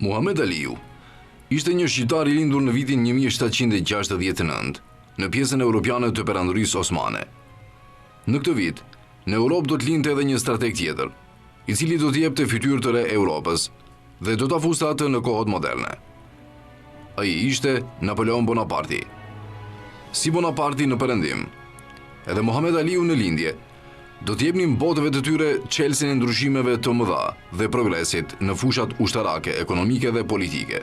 Muhamet Aliu ishte një shqiptar I lindur në vitin 1769 në pjesën europiane të perandorisë osmane. Në këtë vit, në Europë do të lindte edhe një strateg tjetër, I cili do të jepte fytyrë të re Europës dhe do ta fuste atë në kohët moderne. Ai ishte Napoleon Bonaparte. Si Bonaparte në perëndim, edhe Muhamet Aliu në lindje do të jepnin botëve të tyre çelësin e ndryshimeve të mëdha dhe progresit në fushat ushtarake, ekonomike dhe politike.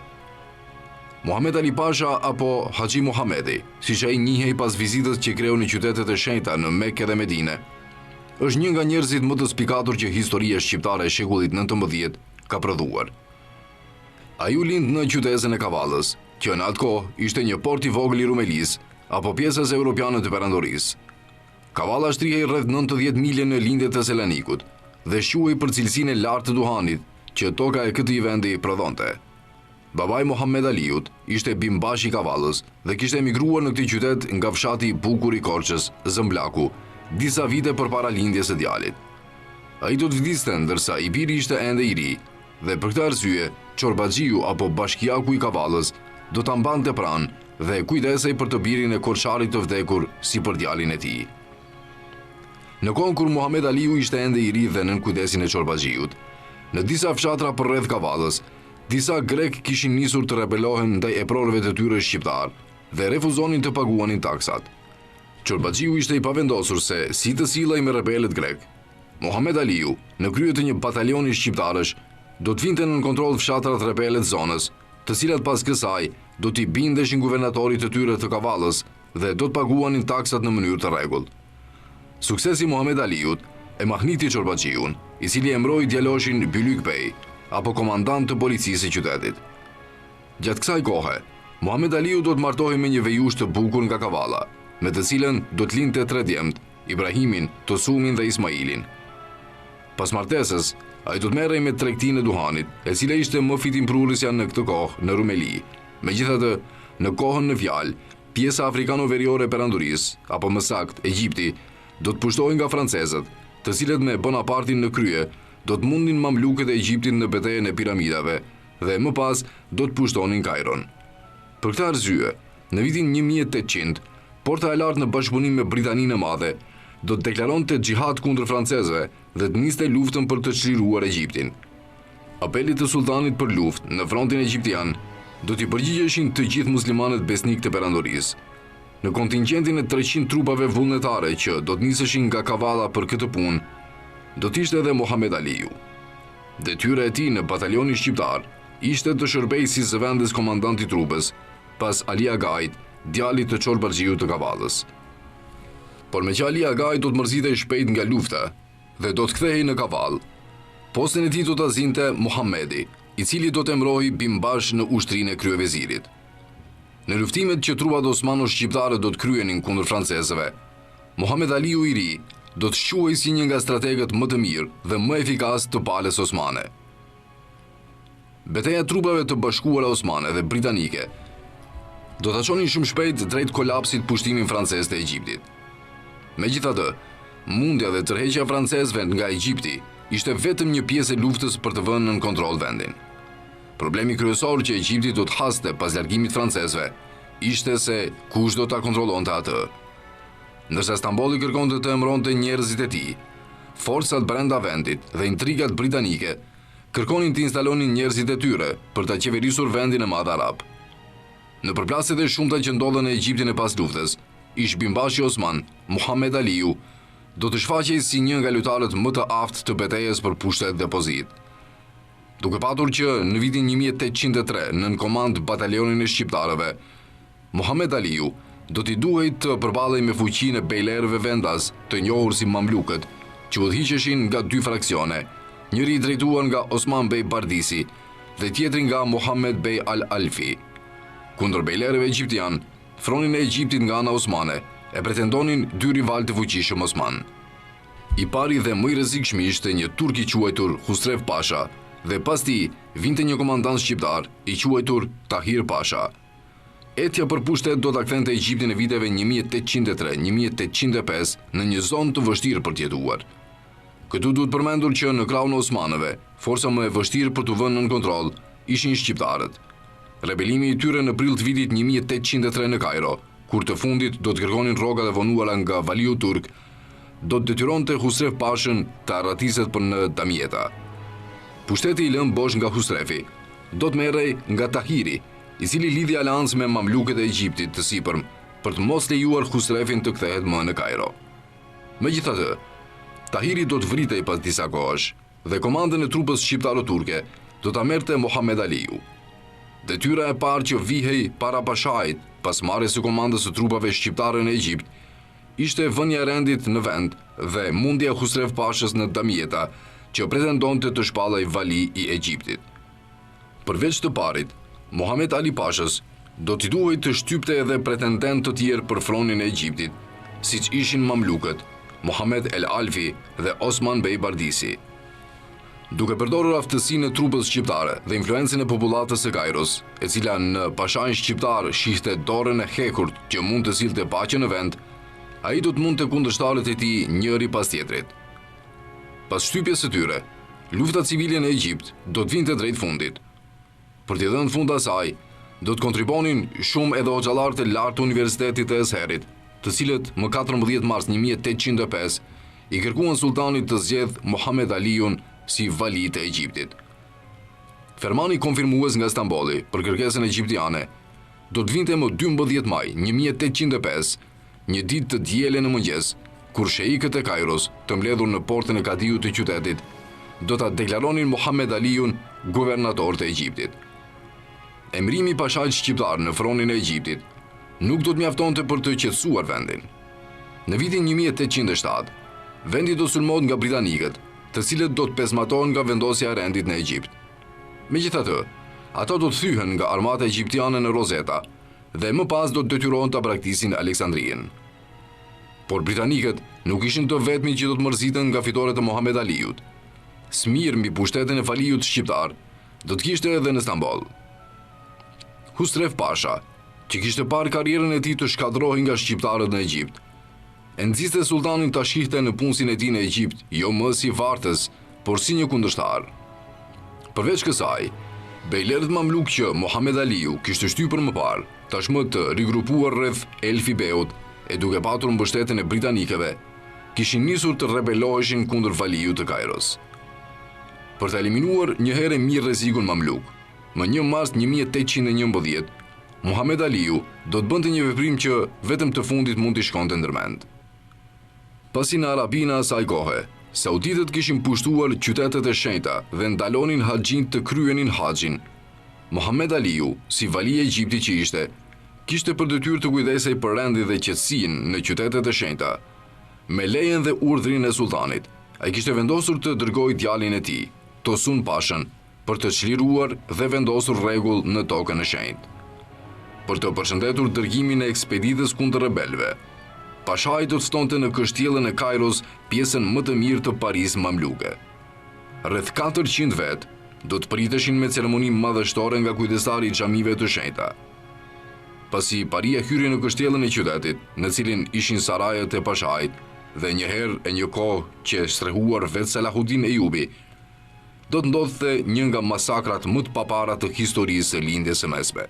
Muhamet Ali Pasha apo Haxhi Muhamedi, siç ai njihej pas vizitës që kreu në qytetet e shenjta në Mekë dhe Medine, është një nga njerëzit më të spikatur që historia shqiptare e shekullit 19 ka prodhuar. Ai u lind në qytetin e Kavallës, që në atë kohë ishte një port I vogël I Rumelisë apo pjesës europiane të perandorisë. Kavalla shtrihej rreth 90 milje në lindjet e Selanikut dhe quhej për cilësinë e lartë të duhanit që toka e këtij vendi prodhonte. Babai Muhamet Aliut ishte bimbash I Kavallës dhe kishte emigruar në këtë qytet nga fshati I bukur I Korçës, Zëmblaku, disa vite përpara lindjes së djalit. Ai do të vdiste ndërsa I biri ishte ende I ri dhe për këtë arsye Çorbaxhiu apo bashkiaku I Kavallës do ta mbante pranë dhe kujdesej për të birin e korçarit të vdekur si për djalin e tij. Në kohën kur Muhamet Aliu ishte ende I ri dhe nën kujdesin e Çorbaxhiut, në disa fshatra përreth Kavallës, disa grek kishin nisur të rebelohen ndaj eprorëve të tyre shqiptar dhe refuzonin të paguanin taksat. Çorbaxhiu ishte I pavendosur se si të sillej me rebelët grek. Muhamet Aliu, në krye të një batalioni shqiptarësh, do të vinte në kontroll fshatrat rebelët zonës, të cilat pas kësaj do t'i bindeshin guvernatorit të tyre të Kavallës dhe do të paguanin taksat në mënyrë të rregullt. Suksesi Muhamet Aliut e mahniti Çorbaxhiun, I cili emroi djaloshin Bylyk Bey, apo komandant të policisë së qytetit. Gjatë kësaj kohe, Muhamet Aliu do të martohej me një vejush të bukur nga Kavalla, me të cilën do të lindte 3 djemt, Ibrahimin, Tosumin dhe Ismailin. Pas martesës, ai do të merrej me tregtinë e duhanit, e cila ishte më fitimprurësja në këtë kohë në Rumeli. Megjithatë, në kohën në fjalë, pjesa afrikano-veriore e perandorisë, apo më saktë Egjipti, do të pushtohen nga francezët, të cilët me Bonapartin në krye do të mundin mamlukët e Egjiptit në betejën e piramidave dhe më pas do të pushtonin Kairon. Për këtë arsye, në vitin 1800, Porta e Lartë në bashkëpunim me Britaninë e Madhe do të deklaronte xhihad kundër francezëve dhe të niste luftën për të çliruar Egjiptin. Apelit të sultanit për luftë në frontin egjiptian do t'i përgjigjeshin të gjithë muslimanët besnik të perandorisë. Në kontingjentin e 300 trupave vullnetare që do të niseshin nga Kavalla për këtë punë, do t'ishte edhe Muhamet Aliu. Detyra e tij në batalionin shqiptar ishte të shërbejë si zëvendës komandant I trupës, pas Ali Agait, djalit të Çorbaxhiut të Kavallës. Por me që Ali Agait do të mërzitej shpejt nga lufta dhe do të kthehej në Kavallë, postën e tij do ta zinte Muhamedi, I cili do të emrohej bimbash në ushtrinë e kryevezirit. Në luftimet që trupat osmano-shqiptare do të kryenin kundër francezëve, Muhamet Aliu I ri do të quhej si një nga strategët më të mirë dhe më efikas të palës osmane. Betejë trupave të bashkuara osmane dhe britanike do ta çonin shumë shpejt drejt kolapsit pushtimin francez të Egjiptit. Megjithatë, mundja dhe tërheqja e francezëve nga Egjipti ishte vetëm një pjesë e luftës për të vënë në kontroll vendin. Problemi kryesor që Egjipti do të haste pas largimit francezëve ishte se kush do ta kontrollonte atë. Ndërsa Stambolli kërkonte të emronte njerëzit e tij, forcat brenda vendit dhe intrigat britanike kërkonin të instalonin njerëzit e tyre për ta qeverisur vendin e madh arab. Në përplasjet e shumta që ndodhen në Egjiptin e pas luftës, ish bimbashi osman, Muhamet Aliu, do të shfaqej si një nga lojtarët më të aftë të betejës për pushtet dhe pozitë. Duke patur që në vitin 1803 nën komand batalionin e shqiptarëve, Muhamet Aliu do t'i duhej të përballej me fuqinë e bejlerëve vendas të njohur si mamlukët, që udhëhiqeshin nga 2 fraksione, njëri I drejtuar nga Osman Bey Bardisi dhe tjetri nga Muhammed Bey Al-Alfi. Kundër bejlerëve egjiptian, fronin e Egjiptit nga ana osmane e pretendonin 2 rival të fuqishëm osman. I pari dhe më I rrezikshëm ishte një turk I quajtur Husrev Pasha dhe pas tij vinte një komandant shqiptar I quajtur Tahir Pasha. Etja për pushtet do ta kthente Egjiptin e viteve 1803-1805 në një zonë të vështirë për të jetuar. Këtu duhet përmendur që në krahun e osmanëve, forca më e vështirë për të vënë nën kontroll ishin shqiptarët. Rebelimi i tyre në prill të vitit 1803 në Kairo, kur të fundit do të kërkonin rrogat e vonuara nga Valiu turk, do të detyronte Husref Pashën të arratiset për në Damieta. Pushteti i lënë bosh nga Husrefi do të merrej nga Tahiri, i cili lidhi aleancë me mamlukët e Egjiptit të sipërm për të mos lejuar Husrefin të kthehet më në Kairo. Megjithatë, Tahiri do të vritej pas disa kohësh dhe komandën e trupës shqiptaro-turke do ta merrte Mohamed Aliu. Detyra e parë që vihej para Pashait pas marrjes së komandës së trupave shqiptare në Egjipt ishte vënia e rendit në vend dhe mundja e Husref Pashës në Damieta që pretendonte të shpallej vali i Egjiptit. Përveç të parit, Mohamed Ali Pashës do t'i duhej të shtypte edhe pretendent të tjerë për fronin e Egjiptit, siç ishin mamlukët, Mohamed El Alfi dhe Osman Bey Bardisi. Duke përdorur aftësinë e trupës shqiptare dhe influencën e popullatës së Kairos, e cila në Pashain shqiptar shihte dorën e hekurt që mund të sillte paqe në vend, ai do të mundte kundërshtarët e tij njëri pas tjetrit. Pas shtypjes së tyre, lufta civile në Egjipt do të vinte drejt fundit. Për t'i dhënë fund asaj, do të kontribonin shumë edhe hoxhallarët e lartë të Universitetit të Esherit, të cilët më 14 mars 1805 i kërkuan sultanit të zgjedh Mohamed Aliun si vali të Egjiptit. Fermani konfirmues nga Stambolli për kërkesën egjiptiane do të vinte më 12 maj 1805, një ditë të diele në mëngjes, kur sheikët e Kairos, të mbledhur në portën e kadiut të qytetit, do ta deklaronin Mohamed Aliun guvernator të Egjiptit. Emrimi i pashait shqiptar në fronin e Egjiptit nuk do të mjaftonte për të qetësuar vendin. Në vitin 1807, vendi do sulmohet nga britanikët, të cilët do të pezmatohen nga vendosja e rendit në Egjipt. Megjithatë, ato do të thyhen nga armata egjiptiane në Rosetta dhe më pas do të detyrohen ta braktisin Aleksandrinë. Por britanikët nuk ishin të vetmi që do të mërziten nga fitoret e Mohamed Aliut. Smir mbi pushtetin e valiut shqiptar do të kishte edhe në Stamboll. Husref Pasha, që kishte parë karrierën e tij të shkadrohej nga shqiptarët në Egjipt, e nxiste sultanin ta shihte në punësin e tij në Egjipt, jo më si vartës, por si një kundërshtar. Përveç kësaj, bejlerët mamluk që Mohamed Aliu kishte shtypur më parë, tashmë të rigrupuar rreth Elfi Beut e duke patur mbështetjen e britanikëve, kishin nisur të rebeloheshin kundër valiut të Kairos. Për të eliminuar një herë mirë rrezikun mamluk, më 1 mars 1811, Mohamed Aliu do të bënte një veprim që vetëm të fundit mund t'i shkonte ndërmend. Pasi në Arabinë asaj kohe, sauditët kishin pushtuar qytetet e shenjta dhe ndalonin haxhin të kryenin haxhin. Mohamed Aliu, si vali i Egjiptit që ishte, kishte për detyrë të kujdesej për rendin dhe qetësinë në qytetet e shenjta. Me lejen dhe urdhrin e sultanit, ai kishte vendosur të dërgojë djalin e tij, Tosun Pashën, për të çliruar dhe vendosur rregull në tokën e shenjtë. Për të përshëndetur dërgimin e ekspeditës kundër rebelëve, Pashai do të ftonte në kështjellën e Kairos pjesën më të mirë të Paris mamluke. Rreth 400 vet do të priteshin me ceremoni madhështore nga kujdestari i xhamive të shenjta. Pasi paria hyri në kështjellën e qytetit, në cilin ishin sarajet e Pashait, dhe njëherë e një kohë që strehuar vetë Salahuddin Ejubi, do të ndodhte një nga masakrat më të papara të historisë së lindjes së mesme.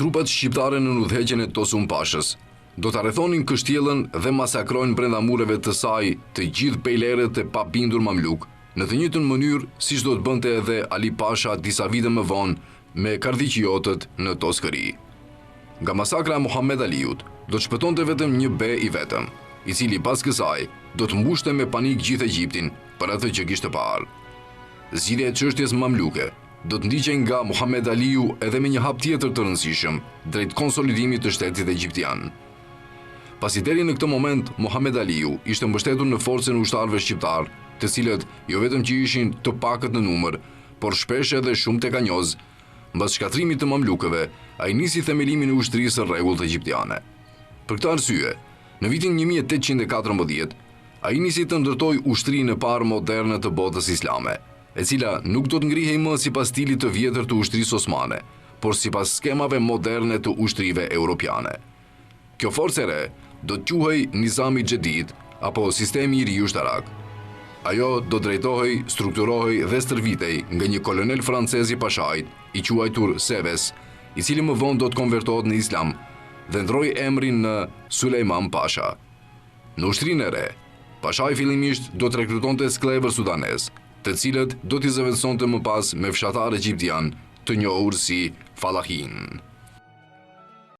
Trupat shqiptare në udhëheqjen e Tosun Pashës do të rrethonin kështjellën dhe masakrojnë brenda mureve të saj të gjithë bejlerët e pabindur mamluk, në të njëjtën mënyrë siç do të bënte edhe Ali Pasha disa vite më vonë me kardiciotët në Toskëri. Nga masakra e Mohamed Aliut do të shpëtonte vetëm një be i vetëm, i cili pas kësaj do të mbushte me panik gjithë Egjiptin për atë që kishte parë. Zgjidhja e çështjes mamluke do të ndiqej nga Mohamed Aliu edhe me një hap tjetër të rëndësishëm drejt konsolidimit të shtetit egjiptian. Pasi deri në këtë moment Mohamed Aliu ishte mbështetur në forcën e ushtarëve shqiptar, të cilët jo vetëm që ishin të pakët në numër, por shpesh edhe shumë tekanjoz, mbas shkatrimit të mamlukëve, ai nisi themelimin e ushtrisë së rregullt egjiptiane. Për këtë arsye, në vitin 1814, ai nisi të ndërtoj ushtrinë e parë moderne të botës islame, e cila nuk do të ngrihej më sipas stilit të vjetër të ushtrisë osmane, por sipas skemave moderne të ushtrive europiane. Kjo forcë e re do të quhej Nizami Xhedid apo sistemi i ri ushtarak. Ajo do drejtohej, strukturohej dhe stërvitej nga një kolonel francez i Pashajt, i quajtur Seves, i cili më vonë do të konvertohet në islam dhe ndroi emrin në Sulejman Pasha. Në ushtrinë e re, Pashaj fillimisht do të rekrutonte sklever sudanez, të cilët do t'i zëvendësonte më pas me fshatar egjiptian të njohur si Fallahin.